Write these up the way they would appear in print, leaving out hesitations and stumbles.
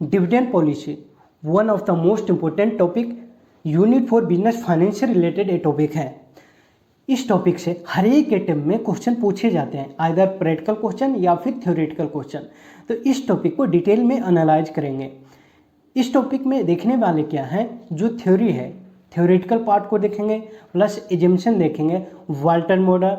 Dividend policy one of the most important topic unit for business finance से related ये topic है। इस topic से हर एक अटेम्प्ट में क्वेश्चन पूछे जाते हैं, आइदर प्रैक्टिकल क्वेश्चन या फिर थ्योरेटिकल क्वेश्चन। तो इस टॉपिक को डिटेल में एनालाइज करेंगे। इस टॉपिक में देखने वाले क्या है, जो थ्योरी है थ्योरेटिकल पार्ट को देखेंगे, प्लस एजम्पशन देखेंगे, Walton model,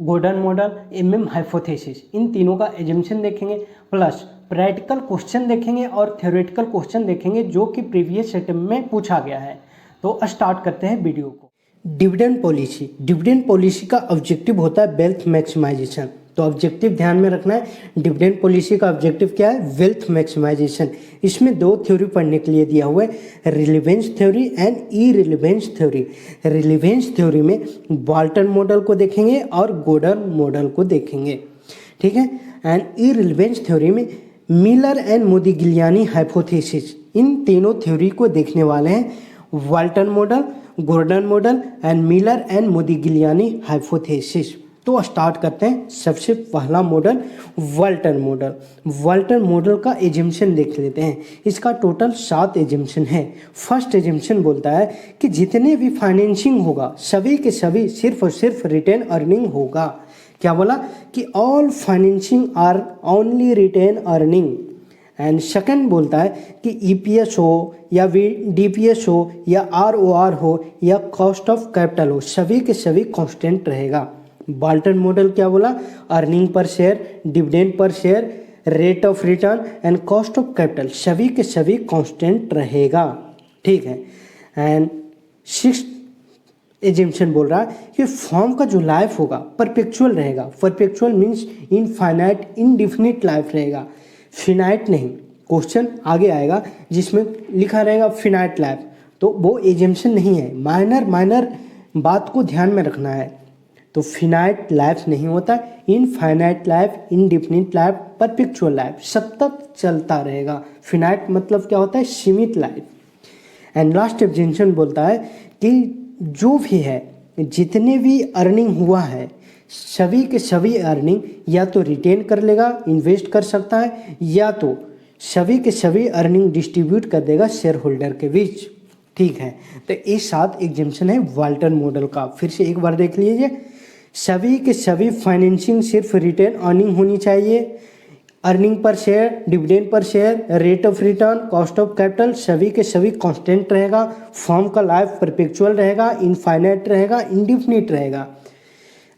Gordon model, MM hypothesis, इन तीनों का एजम्पशन देखेंगे, प्लस प्रैक्टिकल क्वेश्चन देखेंगे और थ्योरेटिकल क्वेश्चन देखेंगे जो कि प्रीवियस अटेम्प्ट में पूछा गया है। तो स्टार्ट करते हैं वीडियो को। डिविडेंड पॉलिसी का ऑब्जेक्टिव होता है वेल्थ मैक्सिमाइजेशन। तो ऑब्जेक्टिव ध्यान में रखना है, डिविडेंड पॉलिसी का ऑब्जेक्टिव क्या है, वेल्थ मैक्सिमाइजेशन। इसमें दो थ्योरी पढ़ने के लिए दिया हुआ है, relevance theory and irrelevance theory. Relevance theory में वाल्टन मॉडल को देखेंगे और गॉर्डन मॉडल को देखेंगे, ठीक है। एंड इरेलेवेंस थ्योरी में मिलर एंड मोदिगिलियानी हाइपोथेसिस, इन तीनों थ्योरी को देखने वाले हैं। Walton model, Gordon model and Miller and Modigliani hypothesis. तो स्टार्ट करते हैं। सबसे पहला model Walton model. Walton model का एजम्पशन देख लेते हैं। इसका टोटल 7 एजम्पशन है। फर्स्ट एजम्पशन बोलता है कि जितने भी फाइनेंसिंग होगा सभी के सभी सिर्फ और सिर्फ रिटेन अर्निंग होगा। क्या बोला कि all financing are only retain earning. And second बोलता है कि ईपीएस हो या डीपीएस हो या आरओआर हो या कॉस्ट ऑफ कैपिटल हो, सभी के सभी कांस्टेंट रहेगा। वाल्टन मॉडल क्या बोला, earning per share, dividend per share, rate of return and cost of capital सभी के सभी कांस्टेंट रहेगा, ठीक है। एंड सिक्स एजम्पशन बोल रहा है कि फॉर्म का जो लाइफ होगा परपेचुअल रहेगा। Perpetual means infinite indefinite life रहेगा, फिनाइट नहीं। क्वेश्चन आगे आएगा जिसमें लिखा रहेगा फिनाइट लाइफ, तो वो एजम्पशन नहीं है। माइनर बात को ध्यान में रखना है। तो फिनाइट लाइफ नहीं होता, infinite life, indefinite life, perpetual life, सतत चलता रहेगा। फिनाइट मतलब क्या होता है, सीमित लाइफ। एंड लास्ट एग्जेंशन बोलता है कि जो भी है, जितने भी अर्निंग हुआ है सभी के सभी अर्निंग या तो रिटेन कर लेगा, इन्वेस्ट कर सकता है, या तो सभी के सभी अर्निंग डिस्ट्रीब्यूट कर देगा शेयर होल्डर के बीच, ठीक है। तो ये 7 एग्जेम्पशन है वाल्टन मॉडल का। फिर से एक बार देख लीजिए। सभी के सभी फाइनेंसिंग सिर्फ रिटेन अर्निंग होनी चाहिए, earning per share, dividend per share, rate of return, cost of capital सभी के सभी कांस्टेंट रहेगा। फर्म का लाइफ परपेचुअल रहेगा, इनफाइनाइट रहेगा, इंडिफिनिट रहेगा।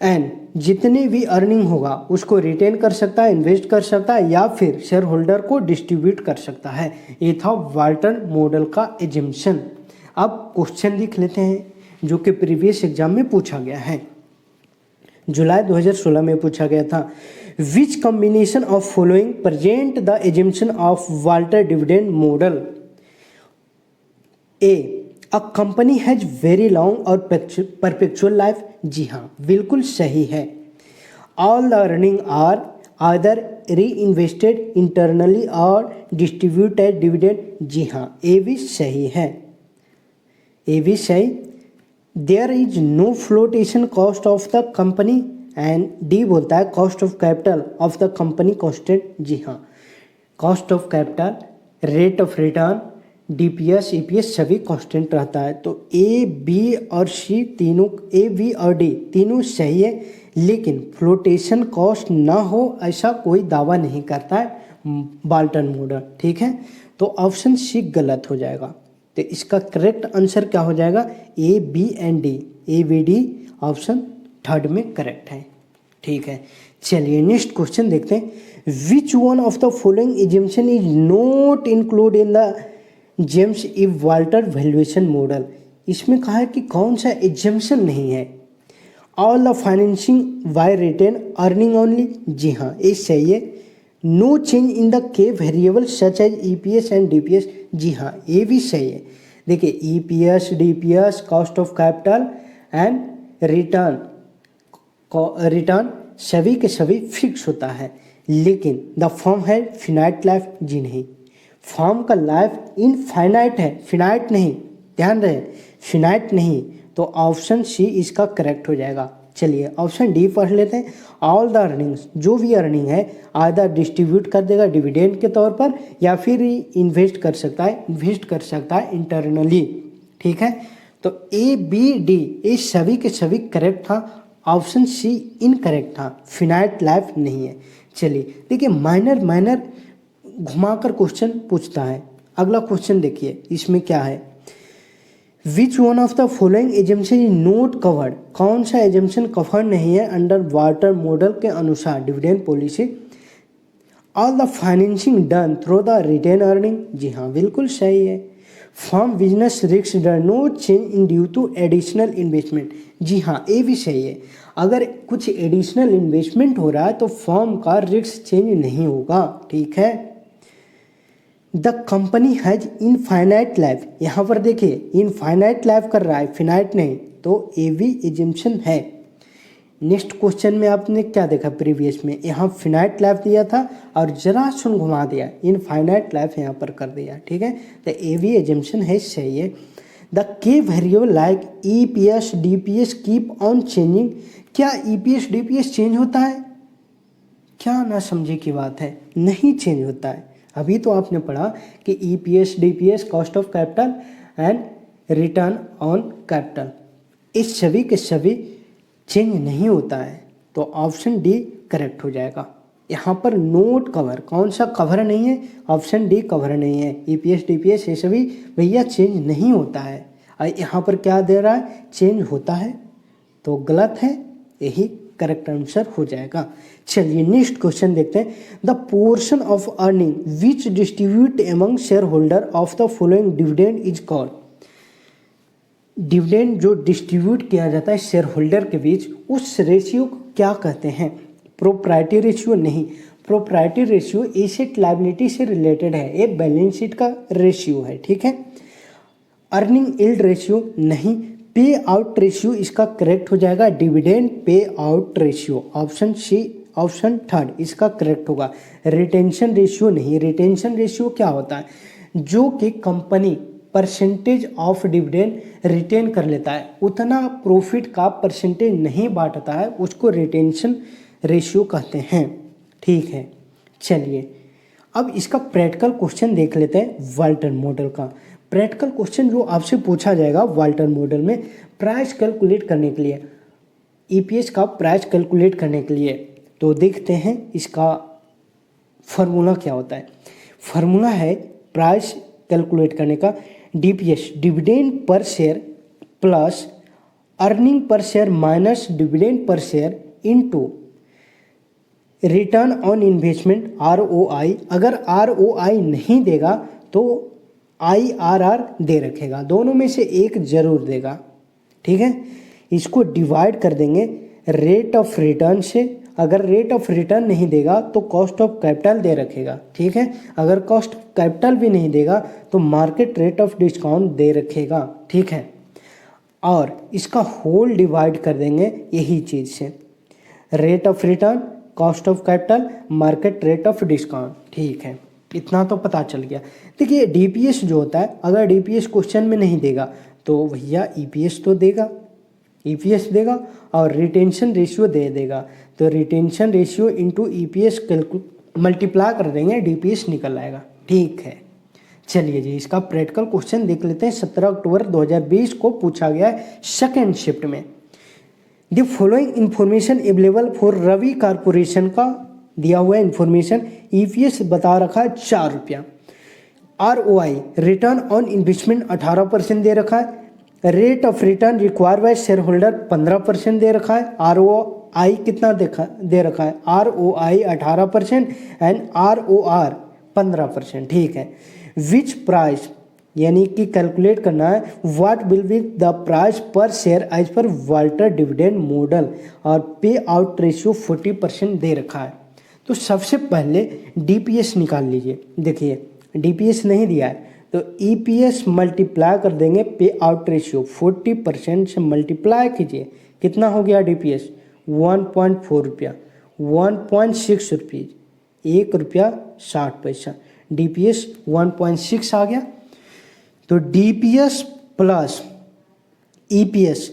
एंड जितनी भी अर्निंग होगा उसको रिटेन कर सकता है, इन्वेस्ट कर सकता है, या फिर शेयर होल्डर को डिस्ट्रीब्यूट कर सकता है। ये था वाल्टन मॉडल का एजम्पशन। अब क्वेश्चन लिख लेते हैं जो कि प्रीवियस एग्जाम में पूछा गया है, जुलाई 2016 में पूछा गया था। Which combination of following present the assumption of Walter dividend model. A, a company has very long और परपेचुअल लाइफ। जी हाँ, बिल्कुल सही है। All the earning are either reinvested internally और डिस्ट्रीब्यूटेड डिविडेंड। जी हाँ, ये भी सही है, ये भी सही। There is no flotation cost of the company. And D बोलता है cost of capital of the company constant. जी हाँ, cost of capital, rate of return, DPS, EPS सभी कांस्टेंट रहता है। तो ए, बी और सी तीनों, ए, बी और डी तीनों सही है, लेकिन फ्लोटेशन कॉस्ट ना हो ऐसा कोई दावा नहीं करता है वाल्टन मॉडल, ठीक है। तो ऑप्शन सी गलत हो जाएगा। तो इसका करेक्ट आंसर क्या हो जाएगा, A, B and D. A, B, D option third में करेक्ट है, ठीक है। चलिए नेक्स्ट क्वेश्चन देखते हैं। Which one of the following assumption is not include in the James E Walter valuation model. इसमें कहा है कि कौन सा एग्जाम्पशन नहीं है। All the financing by retained earning only. जी हाँ, ये सही है। No change in the K variable such as EPS and DPS. जी हाँ, ये भी सही है। देखिए EPS, DPS, cost of capital and return सभी के सभी फिक्स होता है, लेकिन द फर्म है फिनाइट लाइफ। जी नहीं, फॉर्म का लाइफ इनफाइनाइट है, फिनाइट नहीं, ध्यान रहे, फिनाइट नहीं। तो ऑप्शन सी इसका करेक्ट हो जाएगा। चलिए ऑप्शन डी पढ़ लेते हैं। ऑल द अर्निंग्स, जो भी अर्निंग है आइदर डिस्ट्रीब्यूट कर देगा डिविडेंड के तौर पर या फिर इन्वेस्ट कर सकता है इंटरनली। ठीक है, तो ए बी डी ये सभी के सभी करेक्ट था, ऑप्शन सी इनकरेक्ट था, फिनाइट लाइफ नहीं है। चलिए देखिए माइनर घुमाकर क्वेश्चन पूछता है। अगला क्वेश्चन देखिए इसमें क्या है, विच one of the following assumption is not covered, कौन सा एजम्पशन कवर नहीं है अंडर वाटर मॉडल के अनुसार dividend policy. All the financing done through the retain earning, जी हाँ बिल्कुल सही है। फर्म बिजनेस रिस्क डर not change in due to additional investment, जी हाँ ये भी सही है। अगर कुछ एडिशनल इन्वेस्टमेंट हो रहा है तो फर्म का रिस्क चेंज नहीं होगा। ठीक है, the company has infinite life, यहाँ पर देखिए इनफाइनाइट लाइफ कर रहा है, फिनाइट नहीं, तो ये भी एजम्पशन है। नेक्स्ट क्वेश्चन में आपने क्या देखा प्रीवियस में, यहाँ फिनाइट लाइफ दिया था और जरा सुन घुमा दिया, इनफाइनाइट लाइफ यहाँ पर कर दिया। ठीक है, तो ये भी एजम्पशन है, सही है। The key variable like EPS DPS keep on changing, क्या ईपीएस डीपीएस चेंज होता है? क्या ना समझे की बात है, नहीं चेंज होता है। अभी तो आपने पढ़ा कि EPS DPS cost of capital and return on capital, इस सभी के सभी चेंज नहीं होता है, तो ऑप्शन डी करेक्ट हो जाएगा। यहाँ पर नोट कवर, कौन सा कवर नहीं है, ऑप्शन डी कवर नहीं है। ईपीएस डीपीएस ये सभी भैया चेंज नहीं होता है, और यहाँ पर क्या दे रहा है, चेंज होता है, तो गलत है, यही करेक्ट आंसर हो जाएगा। चलिए नेक्स्ट क्वेश्चन देखते हैं। The portion of earning which distribute among share holder of the following dividend is called, dividend जो डिस्ट्रीब्यूट किया जाता है शेयर होल्डर के बीच, उस रेशियो को क्या कहते हैं? प्रोप्राइटरी रेशियो नहीं, प्रोप्राइटरी रेशियो एसेट लायबिलिटी से रिलेटेड है, ये बैलेंस शीट का रेशियो है। ठीक है, अर्निंग यील्ड रेशियो नहीं, पे आउट रेशियो इसका करेक्ट हो जाएगा, dividend pay out ratio, option C, option third इसका करेक्ट होगा। रिटेंशन रेशियो नहीं, रिटेंशन रेशियो क्या होता है, जो कि company percentage of dividend retain कर लेता है, उतना प्रॉफिट का परसेंटेज नहीं बांटता है, उसको रिटेंशन रेशियो कहते हैं। ठीक है, चलिए अब इसका प्रैक्टिकल क्वेश्चन देख लेते हैं। वाल्टन मॉडल का प्रैक्टिकल क्वेश्चन जो आपसे पूछा जाएगा वाल्टन मॉडल में, प्राइस कैलकुलेट करने के लिए, ईपीएस का प्राइस कैलकुलेट करने के लिए, तो देखते हैं इसका फार्मूला क्या होता है। फार्मूला है प्राइस कैलकुलेट करने का, DPS dividend per share plus earning per share minus dividend per share into return on investment ROI. अगर आरओआई नहीं देगा तो आईआरआर दे रखेगा, दोनों में से एक जरूर देगा। ठीक है, इसको डिवाइड कर देंगे रेट ऑफ रिटर्न से, अगर रेट ऑफ रिटर्न नहीं देगा तो कॉस्ट ऑफ कैपिटल दे रखेगा। ठीक है, अगर कॉस्ट ऑफ कैपिटल भी नहीं देगा तो मार्केट रेट ऑफ डिस्काउंट दे रखेगा। ठीक है, और इसका होल डिवाइड कर देंगे यही चीज़ से, rate of return, cost of capital, market rate of discount. ठीक है, इतना तो पता चल गया। देखिए डीपीएस जो होता है, अगर डीपीएस क्वेश्चन में नहीं देगा तो भैया ईपीएस तो देगा, ईपीएस देगा और रिटेंशन रेशियो दे देगा, तो retention ratio into EPS multiply कर देंगे, डीपीएस निकल आएगा। ठीक है, चलिए जी इसका प्रैक्टिकल क्वेश्चन देख लेते हैं। 17 अक्टूबर 2020 को पूछा गया है सेकेंड शिफ्ट में। The following information available for Ravi corporation का दिया हुआ है इंफॉर्मेशन, ईपीएस बता रखा है 4 रुपया, आरओआई रिटर्न ऑन इन्वेस्टमेंट 18% दे रखा है, rate of return required by share holder 15% दे रखा है, आरओआई कितना दे रखा है, आरओआई 18% एंड आरओआर 15%। ठीक है, विच प्राइस यानी कि कैलकुलेट करना है, what will be the price per share as per Walter dividend model, और पे आउट रेशियो 40% दे रखा है। तो सबसे पहले डीपीएस निकाल लीजिए। देखिए डीपीएस नहीं दिया है तो ईपीएस मल्टीप्लाई कर देंगे पे आउट रेशियो, 40% से मल्टीप्लाई कीजिए, कितना हो गया डीपीएस 1.4 रुपया, 1.6 रुपये, 1 रुपया 60 पैसा, डीपीएस 1.6 आ गया। तो DPS plus EPS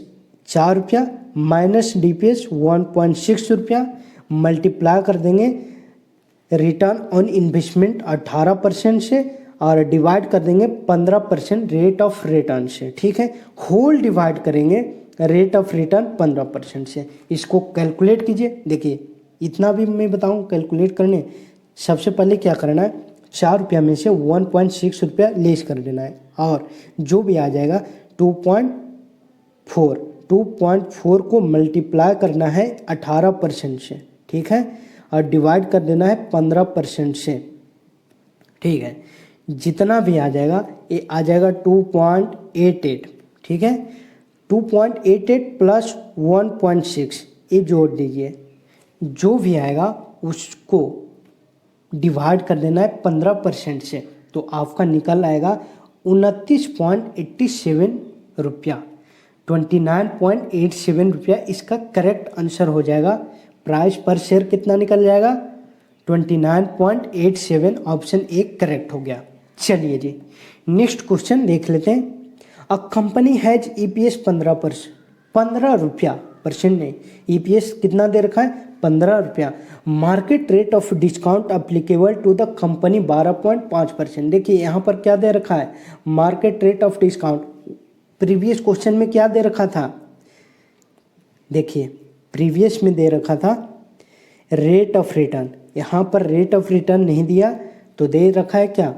₹4 minus DPS 1.6 रुपया, मल्टीप्लाई कर देंगे रिटर्न ऑन इन्वेस्टमेंट 18% से और डिवाइड कर देंगे 15% रेट ऑफ रिटर्न से। ठीक है, होल डिवाइड करेंगे रेट ऑफ रिटर्न 15% से। इसको कैलकुलेट कीजिए। देखिए इतना भी मैं बताऊं कैलकुलेट करने, सबसे पहले क्या करना है, ₹4 में से 1.6 रुपया लेस कर देना है और जो भी आ जाएगा 2.4 को मल्टीप्लाई करना है 18% से। ठीक है, और डिवाइड कर देना है 15% से। ठीक है, जितना भी आ जाएगा ये आ जाएगा 2.88। ठीक है, 2.88 प्लस 1.6 ये जोड़ दीजिए, जो भी आएगा उसको डिवाइड कर देना है 15% से, तो आपका निकल आएगा 29.87 रुपया, 29.87 रुपया इसका करेक्ट आंसर हो जाएगा। प्राइस पर शेयर कितना निकल जाएगा, 29.87, ऑप्शन ए करेक्ट हो गया। चलिए जी नेक्स्ट क्वेश्चन देख लेते हैं। अ कंपनी हैज EPS 15% नहीं, EPS कितना दे रखा है, 15 रुपया। Market rate of discount applicable to the company 12.5%। देखिए यहाँ पर क्या दे रखा है, market rate of discount. Previous question में क्या दे रखा था, देखिए प्रीवियस में दे रखा था रेट ऑफ रिटर्न, यहाँ पर रेट ऑफ रिटर्न नहीं दिया तो दे रखा है क्या,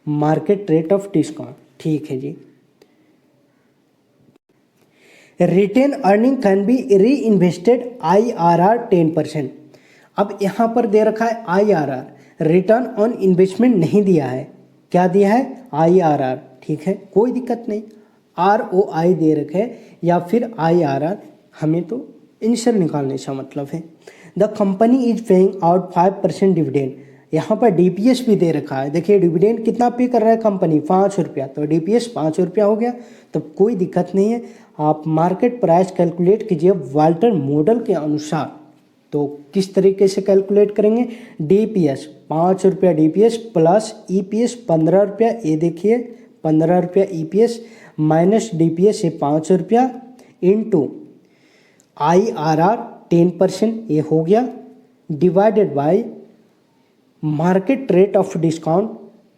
मार्केट रेट ऑफ डिस्काउंट। ठीक है जी। रिटेन अर्निंग कैन बी री इन्वेस्टेड IRR 10%। अब यहाँ पर दे रखा है IRR, रिटर्न ऑन इन्वेस्टमेंट नहीं दिया है, क्या दिया है IRR। ठीक है, कोई दिक्कत नहीं, ROI दे रखे या फिर IRR, हमें तो आंसर निकालने का मतलब है। The company is paying out 5% dividend, यहाँ पर DPS भी दे रखा है। देखिए डिविडेंड कितना पे कर रहा है कंपनी, ₹5, तो DPS ₹5 हो गया, तो कोई दिक्कत नहीं है। आप मार्केट प्राइस कैलकुलेट कीजिए वाल्टर मॉडल के अनुसार, तो किस तरीके से कैलकुलेट करेंगे, DPS ₹5 DPS प्लस EPS 15 रुपया, ये देखिए 15 रुपया EPS माइनस DPS ये ₹5 इंटू IRR 10% ये हो गया, divided by market rate of discount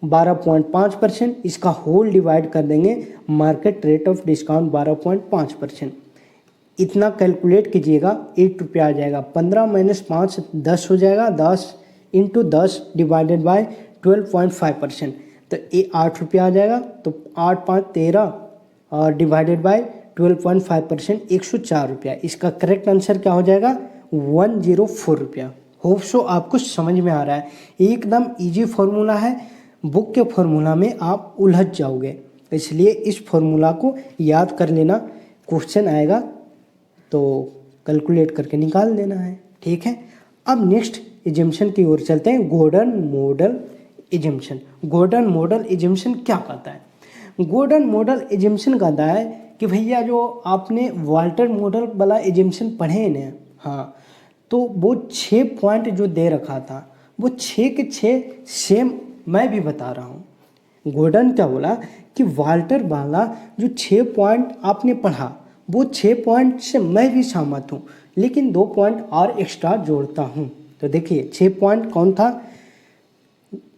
12.5%, इसका होल डिवाइड कर देंगे मार्केट रेट ऑफ डिस्काउंट 12.5%। इतना कैलकुलेट कीजिएगा, ₹8 आ जाएगा। 15 माइनस 5 10 हो जाएगा, 10 इंटू 10 डिवाइडेड बाय 12.5%, तो ये ₹8 आ जाएगा। तो 8 5 13 और डिवाइडेड बाय 12.5% ₹104। इसका करेक्ट आंसर क्या हो जाएगा, ₹104। होप सो आपको समझ में आ रहा है, एकदम इजी फॉर्मूला है, बुक के फॉर्मूला में आप उलझ जाओगे, इसलिए इस फॉर्मूला को याद कर लेना, क्वेश्चन आएगा तो कैलकुलेट करके निकाल देना है। ठीक है, अब नेक्स्ट एजम्पशन की ओर चलते हैं, Gordon model assumption. Gordon model assumption क्या कहता है, गॉर्डन मॉडल एजम्पशन कहता है कि भैया जो आपने वाल्टर मॉडल वाला एजम्पशन पढ़े ना, हाँ, तो वो 6 पॉइंट जो दे रखा था वो 6 के 6 सेम मैं भी बता रहा हूँ। गॉर्डन क्या बोला कि वाल्टर वाला जो 6 पॉइंट आपने पढ़ा वो 6 पॉइंट से मैं भी सहमत हूँ, लेकिन 2 पॉइंट और एक्स्ट्रा जोड़ता हूँ। तो देखिए 6 पॉइंट कौन था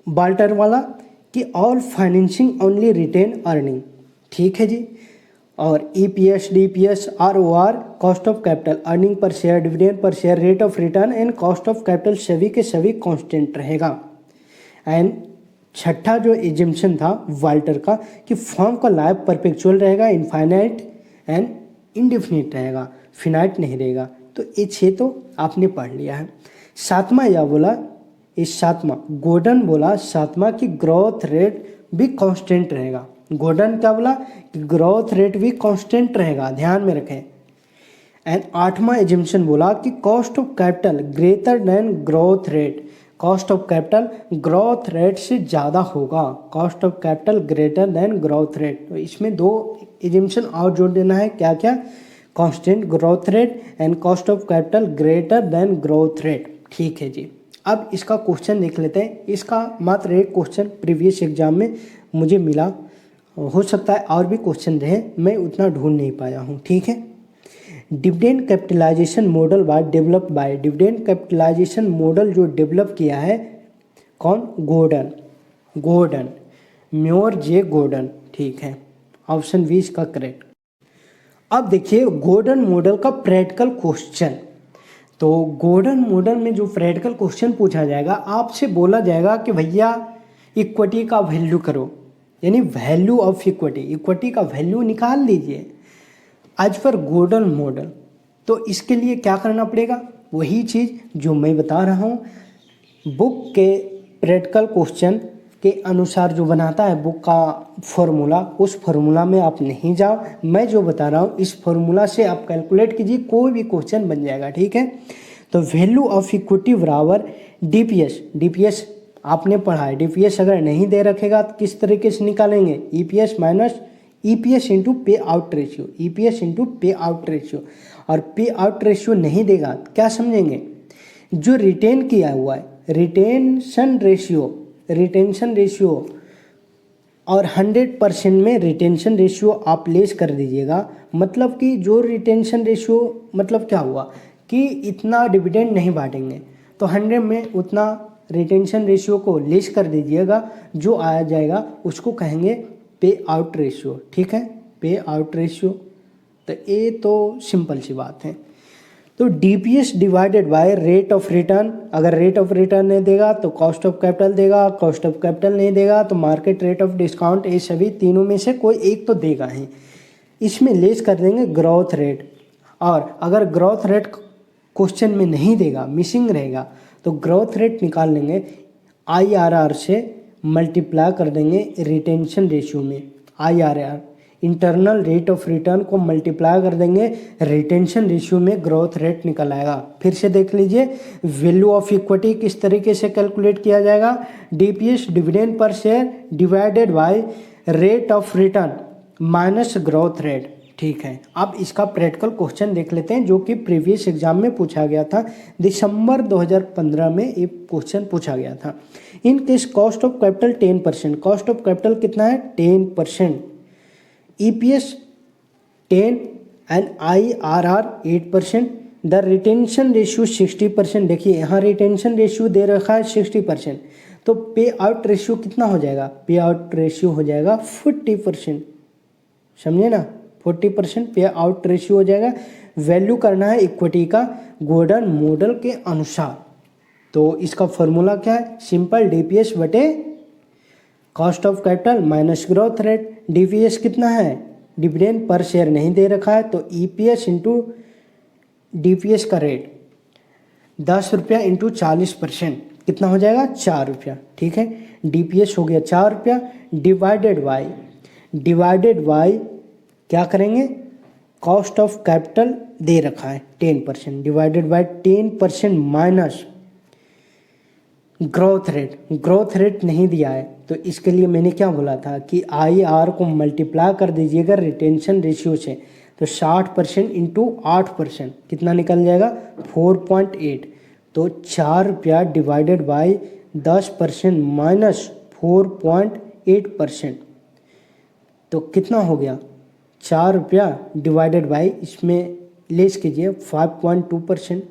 वाल्टर वाला, कि all financing only retain earning. ठीक है जी, और EPS DPS ROR cost of capital, earning per share, dividend per share, rate of return and cost of capital सभी के सभी कांस्टेंट रहेगा। एंड छठा जो एजम्पशन था वाल्टर का कि फर्म का लाइफ परपेचुअल रहेगा, इनफाइनाइट एंड इंडेफिनिट रहेगा, फिनाइट नहीं रहेगा। तो ये 6 तो आपने पढ़ लिया है। सातवां यह बोला, इस सातवां गॉर्डन बोला सातवां कि ग्रोथ रेट भी कांस्टेंट रहेगा। गॉर्डन क्या बोला कि ग्रोथ रेट भी कांस्टेंट रहेगा, ध्यान में रखें। एंड आठवां एजम्पशन बोला कि cost of capital greater than growth rate, cost of capital growth rate से ज़्यादा होगा, cost of capital greater than growth rate. तो इसमें 2 एजम्पशन और जोड़ देना है, क्या क्या, constant growth rate and cost of capital greater than growth rate. ठीक है जी, अब इसका क्वेश्चन देख लेते हैं। इसका मात्र एक क्वेश्चन प्रीवियस एग्जाम में मुझे मिला, हो सकता है और भी क्वेश्चन रहे, मैं उतना ढूंढ नहीं पाया हूँ। ठीक है, dividend capitalisation model by developed by, dividend capitalisation model जो डेवलप किया है कौन, गॉर्डन, म्योर जे गॉर्डन, ठीक है, ऑप्शन बी इसका करेक्ट। अब देखिए गॉर्डन मॉडल का प्रैक्टिकल क्वेश्चन। तो गॉर्डन मॉडल में जो प्रैक्टिकल क्वेश्चन पूछा जाएगा, आपसे बोला जाएगा कि भैया इक्विटी का वैल्यू करो, यानी वैल्यू ऑफ इक्विटी, इक्विटी का वैल्यू निकाल लीजिए एज पर गॉर्डन मॉडल। तो इसके लिए क्या करना पड़ेगा, वही चीज़ जो मैं बता रहा हूँ, बुक के प्रैक्टिकल क्वेश्चन के अनुसार जो बनाता है बुक का फॉर्मूला, उस फॉर्मूला में आप नहीं जाओ, मैं जो बता रहा हूँ इस फॉर्मूला से आप कैलकुलेट कीजिए, कोई भी क्वेश्चन बन जाएगा, ठीक है। तो वैल्यू ऑफ इक्विटी बराबर डीपीएस, डीपीएस आपने पढ़ा है, डीपीएस अगर नहीं दे रखेगा तो किस तरीके से निकालेंगे, ईपीएस माइनस ईपीएस इंटू पे आउट रेशियो, ईपीएस इंटू पे आउट रेशियो, और पे आउट रेशियो नहीं देगा तो क्या समझेंगे, जो रिटेन किया हुआ है रिटेंशन रेशियो और 100% में रिटेंशन रेशियो आप लेस कर दीजिएगा, मतलब कि जो रिटेंशन रेशियो मतलब क्या हुआ कि इतना डिविडेंड नहीं बांटेंगे, तो 100 में उतना रिटेंशन रेशियो को लेस कर दीजिएगा, जो आ जाएगा उसको कहेंगे पे आउट रेशियो, ठीक है, पे आउट रेशियो। तो ये तो सिंपल सी बात है। तो DPS divided by rate of return, अगर रेट ऑफ रिटर्न नहीं देगा तो कॉस्ट ऑफ कैपिटल देगा, कॉस्ट ऑफ कैपिटल नहीं देगा तो मार्केट रेट ऑफ डिस्काउंट, ये सभी तीनों में से कोई एक तो देगा ही। इसमें लेस कर देंगे ग्रोथ रेट, और अगर ग्रोथ रेट क्वेश्चन में नहीं देगा, मिसिंग रहेगा, तो ग्रोथ रेट निकाल लेंगे, आईआरआर से मल्टीप्लाई कर देंगे रिटेंशन रेशियो में, IRR internal rate of return को मल्टीप्लाई कर देंगे रिटेंशन रेशियो में, ग्रोथ रेट निकल आएगा। फिर से देख लीजिए वैल्यू ऑफ इक्विटी किस तरीके से कैलकुलेट किया जाएगा, DPS dividend per share divided by rate of return minus growth rate, ठीक है। अब इसका प्रैक्टिकल क्वेश्चन देख लेते हैं जो कि प्रीवियस एग्जाम में पूछा गया था, दिसंबर 2015 में ये क्वेश्चन पूछा गया था। In case cost of capital 10%, cost of capital कितना है 10%, EPS 10 and IRR 8%, the retention ratio 60%, देखिए यहाँ रिटेंशन रेशियो दे रखा है 60%, तो पे आउट रेशियो कितना हो जाएगा, पे आउट रेशियो हो जाएगा 40%, समझे ना, 40% पे आउट रेशियो हो जाएगा। वैल्यू करना है इक्विटी का गॉर्डन मॉडल के अनुसार। तो इसका फॉर्मूला क्या है, सिंपल, डीपीएस बटे cost of capital minus growth rate. DPS कितना है, डिविडेंड पर शेयर नहीं दे रखा है, तो ईपीएस इंटू डीपीएस का रेट 10 रुपया इंटू 40% कितना हो जाएगा 4 रुपया, ठीक है। डीपीएस हो गया 4 रुपया, डिवाइडेड बाय क्या करेंगे, कॉस्ट ऑफ कैपिटल दे रखा है 10%, divided by 10% minus growth rate नहीं दिया है, तो इसके लिए मैंने क्या बोला था कि IR को मल्टीप्लाई कर दीजिएगा रिटेंशन रेशियो से, तो 60% इंटू 8% कितना निकल जाएगा 4.8, तो 4 रुपया डिवाइडेड बाय 10% माइनस 4.8%, तो कितना हो गया 4 रुपया डिवाइडेड बाय, इसमें लेस कीजिए 5.2%,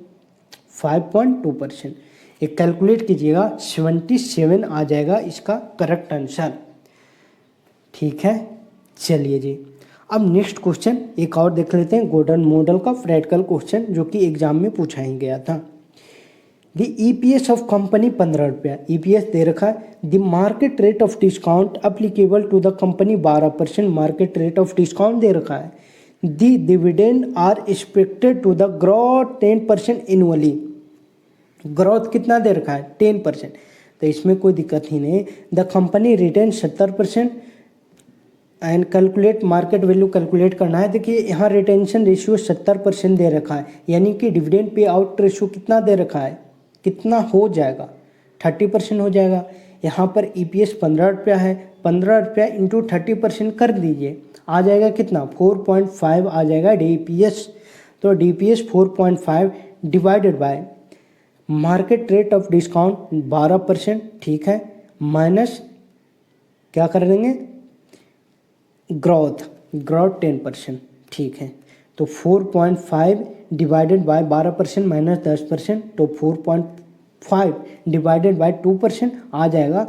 एक कैलकुलेट कीजिएगा 77 आ जाएगा इसका करेक्ट आंसर, ठीक है। चलिए जी, अब नेक्स्ट क्वेश्चन एक और देख लेते हैं, गॉर्डन मॉडल का प्रैक्टिकल क्वेश्चन जो कि एग्जाम में पूछा ही गया था। द ईपीएस ऑफ कंपनी 15 रुपया, ईपीएस दे रखा है, the market rate of discount applicable to the company 12% market rate of discount दे रखा है, the dividend are expected to the growth 10% annually, growth कितना दे रखा है 10%, तो इसमें कोई दिक्कत ही नहीं। The company retain 70% and calculate market value calculate करना है। देखिए यहाँ रिटेंशन रेशियो 70% दे रखा है, यानी कि डिविडेंड पे आउट रेशियो कितना दे रखा है, कितना हो जाएगा 30% हो जाएगा। यहाँ पर EPS 15 रुपया है, 15 रुपया इंटू 30% कर दीजिए, आ जाएगा कितना 4.5 आ जाएगा DPS, तो DPS 4.5 divided by market rate of discount 12%, ठीक है, माइनस क्या कर देंगे ग्रोथ 10%, ठीक है। तो 4.5 डिवाइडेड बाय 12% माइनस 10%, तो 4.5 डिवाइडेड बाय 2% आ जाएगा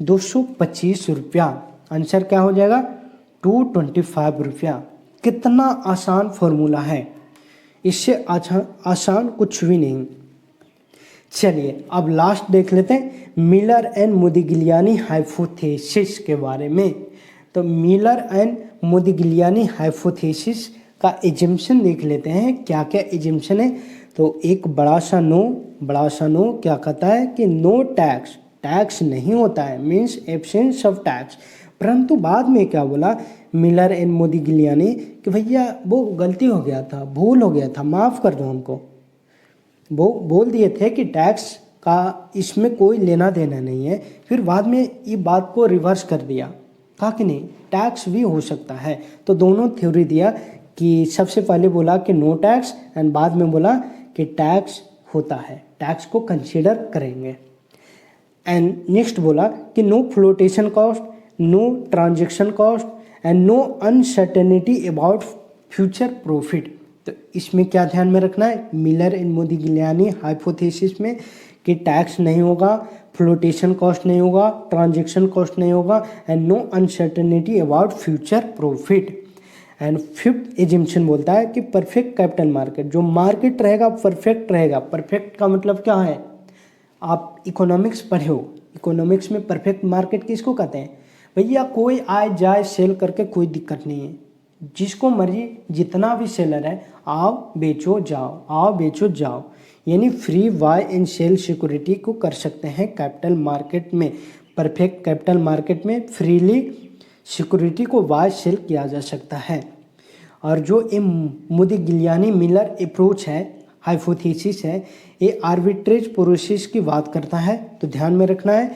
225 रुपया। आंसर क्या हो जाएगा 225 रुपया। कितना आसान फॉर्मूला है, इससे आसान कुछ भी नहीं। चलिए अब लास्ट देख लेते हैं मिलर एंड मोदिग्लियानी हाइपोथेसिस के बारे में। तो मिलर एंड मोदिग्लियानी हाइपोथेसिस का एजम्पशन देख लेते हैं, क्या क्या एजम्पशन है। तो एक बड़ा सा नो क्या कहता है कि नो टैक्स नहीं होता है, मीन्स एब्सेंस ऑफ टैक्स। परंतु बाद में क्या बोला मिलर एंड मोदिग्लियानी कि भैया वो गलती हो गया था, भूल हो गया था, माफ़ कर दो हमको। वो बोल दिए थे कि टैक्स का इसमें कोई लेना देना नहीं है, फिर बाद में ये बात को रिवर्स कर दिया, कहा कि नहीं टैक्स भी हो सकता है। तो दोनों थ्योरी दिया कि सबसे पहले बोला कि नो टैक्स एंड बाद में बोला कि टैक्स होता है, टैक्स को कंसीडर करेंगे। एंड नेक्स्ट बोला कि no flotation cost, no transaction cost and no uncertainty about future profit. तो इसमें क्या ध्यान में रखना है मिलर एंड मोदिग्लियानी हाइपोथेसिस में कि टैक्स नहीं होगा, फ्लोटेशन कॉस्ट नहीं होगा, ट्रांजैक्शन कॉस्ट नहीं होगा and no uncertainty about future profit. And fifth assumption बोलता है कि परफेक्ट कैपिटल मार्केट, जो मार्केट रहेगा परफेक्ट रहेगा। परफेक्ट का मतलब क्या है, आप इकोनॉमिक्स पढ़े हो, इकोनॉमिक्स में परफेक्ट मार्केट किसको कहते हैं भैया, कोई आए जाए सेल करके कोई दिक्कत नहीं है, जिसको मर्जी जितना भी सेलर है आओ बेचो जाओ, आओ बेचो जाओ, यानी free buy and sell security को कर सकते हैं कैपिटल मार्केट में। परफेक्ट कैपिटल मार्केट में फ्रीली सिक्योरिटी को बाय सेल किया जा सकता है। और जो ये मोदिग्लियानी मिलर अप्रोच है, हाइपोथेसिस है, ये आर्बिट्रेज प्रोसेस की बात करता है। तो ध्यान में रखना है,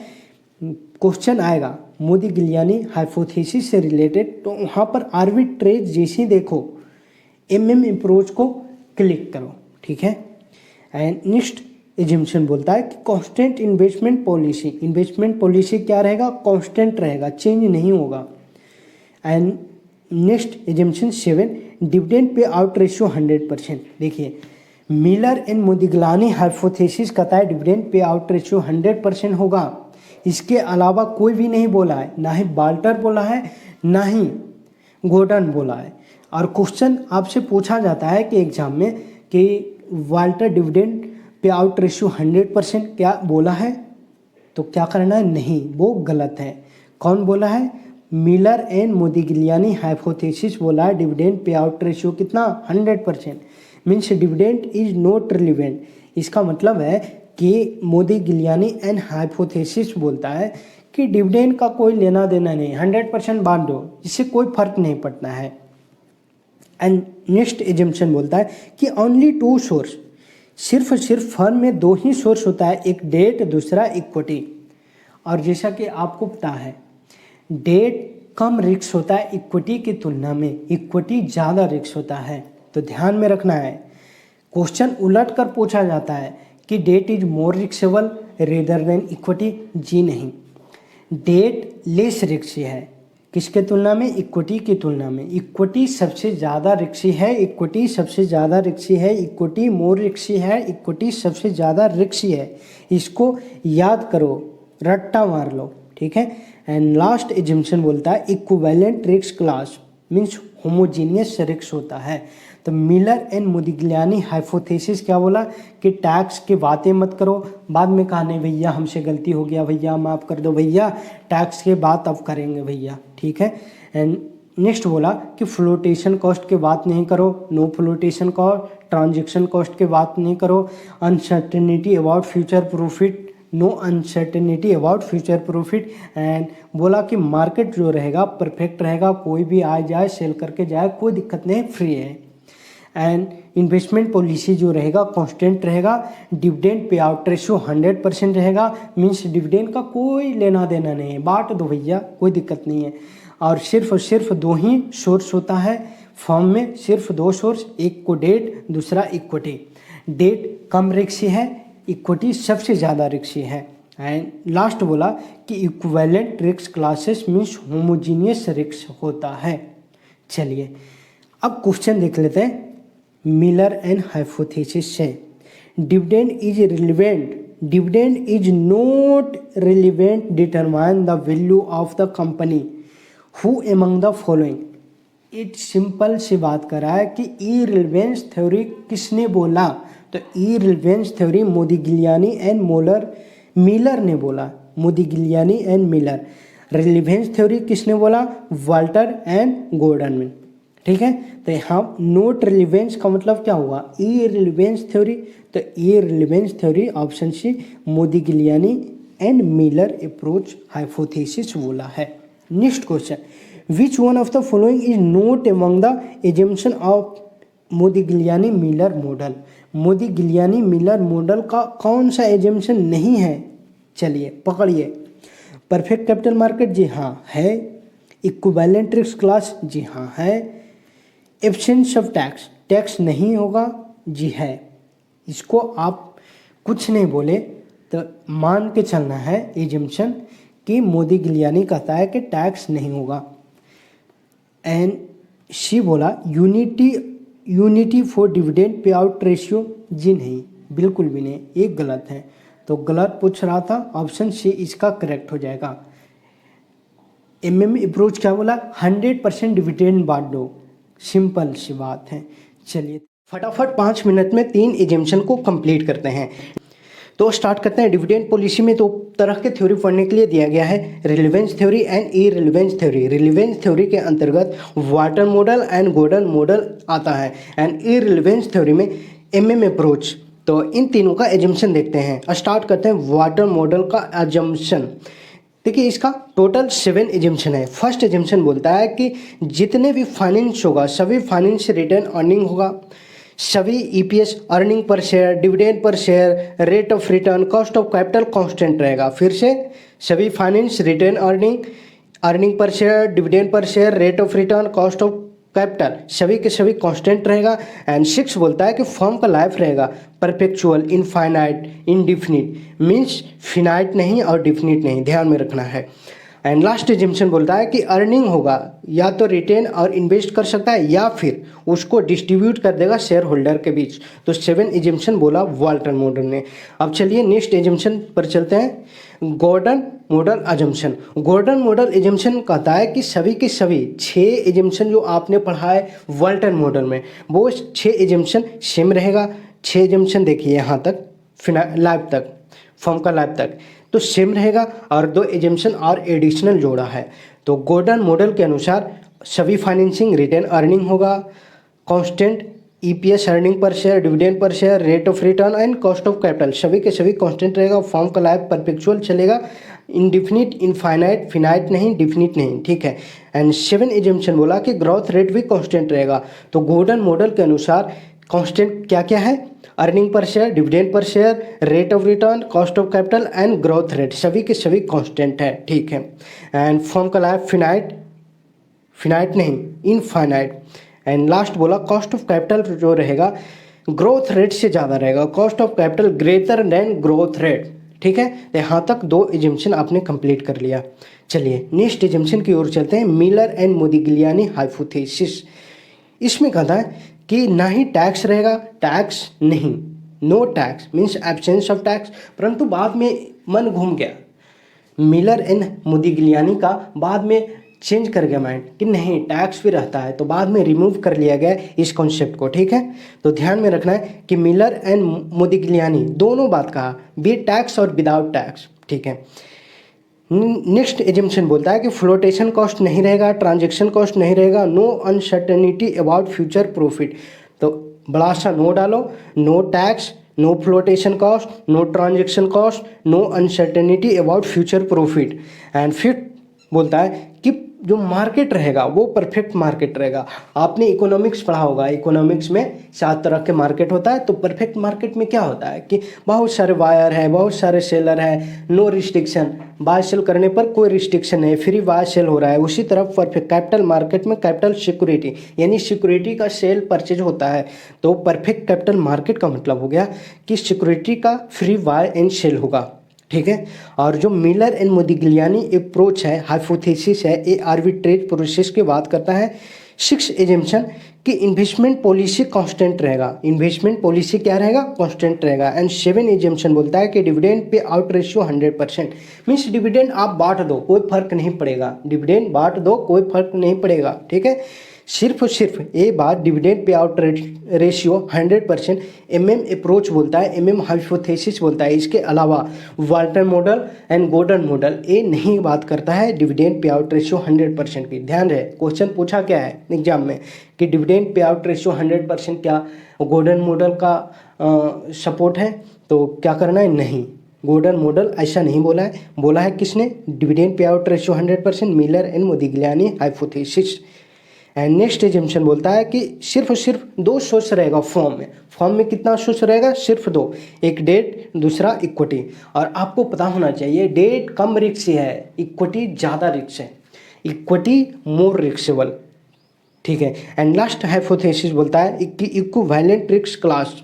क्वेश्चन आएगा मोदिग्लियानी हाइपोथेसिस से रिलेटेड, तो वहाँ पर आर्बिट्रेज जैसे देखो अप्रोच को क्लिक करो, ठीक है। एंड नेक्स्ट एजम्पशन बोलता है कि कांस्टेंट इन्वेस्टमेंट पॉलिसी क्या रहेगा, कांस्टेंट रहेगा, चेंज नहीं होगा। And next assumption 7, dividend pay out ratio 100%। देखिए मिलर एंड मोदिग्लियानी हाइपोथेसिस कहता है डिविडेंड पे आउट रेशियो 100% होगा। इसके अलावा कोई भी नहीं बोला है, ना ही बाल्टर बोला है, ना ही गॉर्डन बोला है। और क्वेश्चन आपसे पूछा जाता है कि एग्जाम में कि Walter dividend pay out ratio 100% क्या बोला है, तो क्या करना है, नहीं, वो गलत है। कौन बोला है, मिलर एंड मोदिग्लियानी हाइपोथेसिस बोला है डिविडेंड पे आउट रेशियो कितना 100%, means dividend is not relevant. इसका मतलब है कि मोदिग्लियानी एंड हाइपोथेसिस बोलता है कि डिविडेंड का कोई लेना देना नहीं, 100% बांट दो, इससे कोई फर्क नहीं पड़ता है। एंड नेक्स्ट एजम्पशन बोलता है कि ओनली 2 सोर्स, सिर्फ फर्म में 2 ही सोर्स होता है, एक डेट दूसरा इक्विटी। और जैसा कि आपको पता है डेट कम रिस्क होता है इक्विटी की तुलना में, इक्विटी ज़्यादा रिस्क होता है। तो ध्यान में रखना है, क्वेश्चन उलट कर पूछा जाता है कि debt is more riskable rather than equity, जी नहीं, डेट लेस रिस्की है, किसके तुलना में, इक्विटी की तुलना में। इक्विटी सबसे ज़्यादा रिस्की है, इक्विटी सबसे ज़्यादा रिस्की है, इक्विटी मोर रिस्की है, इक्विटी सबसे ज़्यादा रिस्की है। इसको याद करो, रट्टा मार लो, ठीक है। एंड लास्ट एजम्पशन बोलता है equivalent risk class, means homogeneous risk होता है। तो मिलर एंड मोदिग्लियानी हाइपोथेसिस क्या बोला कि टैक्स की बातें मत करो, बाद में कहा नहीं भैया हमसे गलती हो गया भैया माफ़ कर दो भैया, टैक्स की बात अब करेंगे भैया, ठीक है। एंड नेक्स्ट बोला कि फ्लोटेशन कॉस्ट की बात नहीं करो, no flotation cost, transaction cost की बात नहीं करो, uncertainty about future profit, no uncertainty about future profit. And बोला कि मार्केट जो रहेगा परफेक्ट रहेगा, कोई भी आ जाए सेल करके जाए कोई दिक्कत नहीं, फ्री है। एंड इन्वेस्टमेंट पॉलिसी जो रहेगा कांस्टेंट रहेगा, डिविडेंड पे आउट रेशियो 100% रहेगा, मीन्स डिविडेंड का कोई लेना देना नहीं है, बांट दो भैया कोई दिक्कत नहीं है। और सिर्फ 2 ही सोर्स होता है फर्म में, सिर्फ 2 सोर्स, एक को डेट दूसरा इक्विटी। डेट कम रिस्की है, इक्विटी सबसे ज़्यादा रिस्की है। एंड लास्ट बोला कि equivalent risk classes means homogeneous risk होता है। चलिए अब क्वेश्चन देख लेते हैं मिलर एंड हाइपोथेसिस से। Dividend is relevant, dividend is not relevant determine the value of the company who among the following. It simple सी बात कर रहा है कि इररिलेवेंस थ्योरी किसने बोला, तो इररिलेवेंस थ्योरी मोदिगिलियानी एंड मिलर ने बोला, मोदिगिलियानी एंड मिलर। रिलेवेंस थ्योरी किसने बोला, वाल्टर एंड गॉर्डन। ठीक है, तो यहाँ नोट रिलेवेंस का मतलब क्या हुआ, इररिलेवेंस थ्योरी, तो irrelevance theory option C Modigliani and Miller approach hypothesis बोला है। Next question, which one of the following is not among the assumption of Modigliani Miller model. Modigliani Miller model का कौन सा एजम्पशन नहीं है, चलिए पकड़िए। परफेक्ट कैपिटल मार्केट, जी हाँ है। इक्विवेलेंट रिस्क क्लास, जी हाँ है। एब्सेंस ऑफ टैक्स, टैक्स नहीं होगा, जी है। इसको आप कुछ नहीं बोले तो मान के चलना है एजम्पशन कि मोदिगिलियानी कहता है कि टैक्स नहीं होगा। एंड सी बोला unity for dividend pay out ratio, जी नहीं, बिल्कुल भी नहीं, एक गलत है, तो गलत पूछ रहा था, ऑप्शन सी इसका करेक्ट हो जाएगा। अप्रोच क्या बोला, 100% डिविडेंड बांट दो, सिंपल सी बात है। चलिए फटाफट 5 मिनट में 3 एजम्पशन को कंप्लीट करते हैं। तो स्टार्ट करते हैं। डिविडेंड पॉलिसी में 2 तरह के थ्योरी पढ़ने के लिए दिया गया है, relevance theory and irrelevance theory. Relevance theory के अंतर्गत Walter model and Gordon model आता है, एंड इररिलेवेंस थ्योरी में अप्रोच। तो इन तीनों का एजम्पशन देखते हैं। स्टार्ट करते हैं वाटर मॉडल का एजम्पशन। देखिए इसका टोटल 7 एजम्पशन है। फर्स्ट एजम्पशन बोलता है कि जितने भी फाइनेंस होगा सभी फाइनेंस रिटर्न अर्निंग होगा, सभी EPS earning per share, dividend per share, rate of return, cost of capital constant रहेगा। फिर से सभी finance return earning per share, dividend per share, rate of return, cost of capital सभी के सभी constant रहेगा। एंड 6 बोलता है कि फर्म का लाइफ रहेगा perpetual, infinite, indefinite, means finite नहीं और डिफिनिट नहीं, ध्यान में रखना है। एंड लास्ट एजम्पशन बोलता है कि अर्निंग होगा या तो रिटेन और इन्वेस्ट कर सकता है या फिर उसको डिस्ट्रीब्यूट कर देगा शेयर होल्डर के बीच। तो 7 एजम्पशन बोला वाल्टर मॉडल ने। अब चलिए नेक्स्ट एजम्पशन पर चलते हैं, Gordon model assumption. Gordon model assumption कहता है कि सभी के सभी 6 एजम्पशन जो आपने पढ़ा है वाल्टर मॉडल में, वो 6 एजम्पशन सेम रहेगा। 6 एजम्पशन देखिए यहाँ तक, लाइफ तक, फर्म का लाइफ तक तो सेम रहेगा, और 2 एजम्पशन और एडिशनल जोड़ा है। तो गॉर्डन मॉडल के अनुसार सभी फाइनेंसिंग रिटर्न अर्निंग होगा, constant EPS earning per share, dividend per share, rate of return and cost of capital सभी के सभी कांस्टेंट रहेगा। फर्म का लाइफ परपेचुअल चलेगा, इनडिफिनिट, इनफाइनाइट, फिनाइट नहीं, डिफिनिट नहीं, ठीक है। एंड 7 एजम्पशन बोला कि ग्रोथ रेट भी कांस्टेंट रहेगा। तो गॉर्डन मॉडल के अनुसार कांस्टेंट क्या क्या है, earning per share, dividend per share, rate of return, cost of capital and growth rate सभी के सभी कांस्टेंट है, ठीक है। एंड फर्म का लाइफ फिनाइट नहीं, इनफाइनाइट। एंड लास्ट बोला कॉस्ट ऑफ कैपिटल जो रहेगा ग्रोथ रेट से ज़्यादा रहेगा, cost of capital greater than growth rate, ठीक है। तो यहाँ तक 2 एजम्पशन आपने कंप्लीट कर लिया। चलिए नेक्स्ट एजम्पशन की ओर चलते हैं, मिलर एंड मोदिगिलियानी हाइपोथेसिस। इसमें कहता है कि ना ही टैक्स रहेगा, टैक्स नहीं, no tax means absence of tax. परंतु बाद में मन घूम गया, मिलर एंड मोदिगिलियानी का बाद में चेंज कर गया माइंड कि नहीं टैक्स भी रहता है, तो बाद में रिमूव कर लिया गया इस कॉन्सेप्ट को, ठीक है। तो ध्यान में रखना है कि मिलर एंड मोदिगिलियानी दोनों बात कहा, विद टैक्स और विदाउट टैक्स, ठीक है। नेक्स्ट एजम्पशन बोलता है कि फ्लोटेशन कॉस्ट नहीं रहेगा, ट्रांजैक्शन कॉस्ट नहीं रहेगा, no uncertainty about future profit. तो बड़ा सा नो डालो, no tax, no flotation cost, no transaction cost, no uncertainty about future profit. And फिर बोलता है कि जो मार्केट रहेगा वो परफेक्ट मार्केट रहेगा। आपने इकोनॉमिक्स पढ़ा होगा, इकोनॉमिक्स में 7 तरह के मार्केट होता है। तो परफेक्ट मार्केट में क्या होता है कि बहुत सारे बायर है, बहुत सारे सेलर है, नो रिस्ट्रिक्शन, बाय सेल करने पर कोई रिस्ट्रिक्शन नहीं, फ्री बाय सेल हो रहा है। उसी तरफ परफेक्ट कैपिटल मार्केट में कैपिटल सिक्योरिटी यानी सिक्योरिटी का सेल परचेज होता है। तो परफेक्ट कैपिटल मार्केट का मतलब हो गया कि सिक्योरिटी का फ्री बाय एंड सेल होगा, ठीक है। और जो मिलर एंड मोदिगिलियानी अप्रोच है, हाइपोथेसिस है, ये आर्बिट्रेज प्रोसेस की बात करता है। 6 एजम्पशन कि इन्वेस्टमेंट पॉलिसी कांस्टेंट रहेगा, इन्वेस्टमेंट पॉलिसी क्या रहेगा, कांस्टेंट रहेगा। एंड 7 एजम्पशन बोलता है कि dividend pay out ratio 100%, means dividend आप बांट दो कोई फर्क नहीं पड़ेगा, डिविडेंड बांट दो कोई फर्क नहीं पड़ेगा, ठीक है। सिर्फ ये बात dividend pay out ratio 100%, MM approach बोलता है, MM हाइपोथेसिस बोलता है। इसके अलावा Walton model and Gordon model ये नहीं बात करता है डिविडेंड पे आउट रेशियो 100% की। ध्यान रहे क्वेश्चन पूछा क्या है एग्जाम में कि डिविडेंड पे आउट रेशियो 100% क्या गॉर्डन मॉडल का सपोर्ट है, तो क्या करना है, नहीं, गॉर्डन मॉडल ऐसा नहीं बोला है। बोला है किसने, dividend pay out ratio 100%, Miller and मोदिग्लियानी hypothesis. And next assumption बोलता है कि सिर्फ 2 सोर्स रहेगा फॉर्म में कितना सोर्स रहेगा, सिर्फ 2, एक डेट दूसरा इक्विटी। और आपको पता होना चाहिए डेट कम रिस्क है, इक्विटी ज़्यादा रिस्क है, इक्विटी मोर रिस्केबल, ठीक है। एंड लास्ट हाइपोथेसिस बोलता है कि equivalent risk class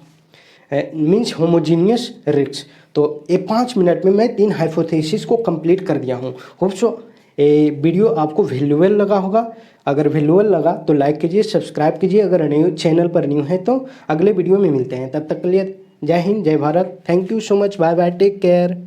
means homogeneous risk. तो ये 5 मिनट में मैं 3 हाइपोथेसिस को कंप्लीट कर दिया हूँ। होप सो ये वीडियो आपको वैल्यूएबल लगा होगा। अगर वैल्यूएबल लगा तो लाइक कीजिए, सब्सक्राइब कीजिए, अगर न्यू चैनल पर न्यू है तो अगले वीडियो में मिलते हैं। तब तक के लिए जय हिंद, जय Bharat, thank you so much, bye bye, take care.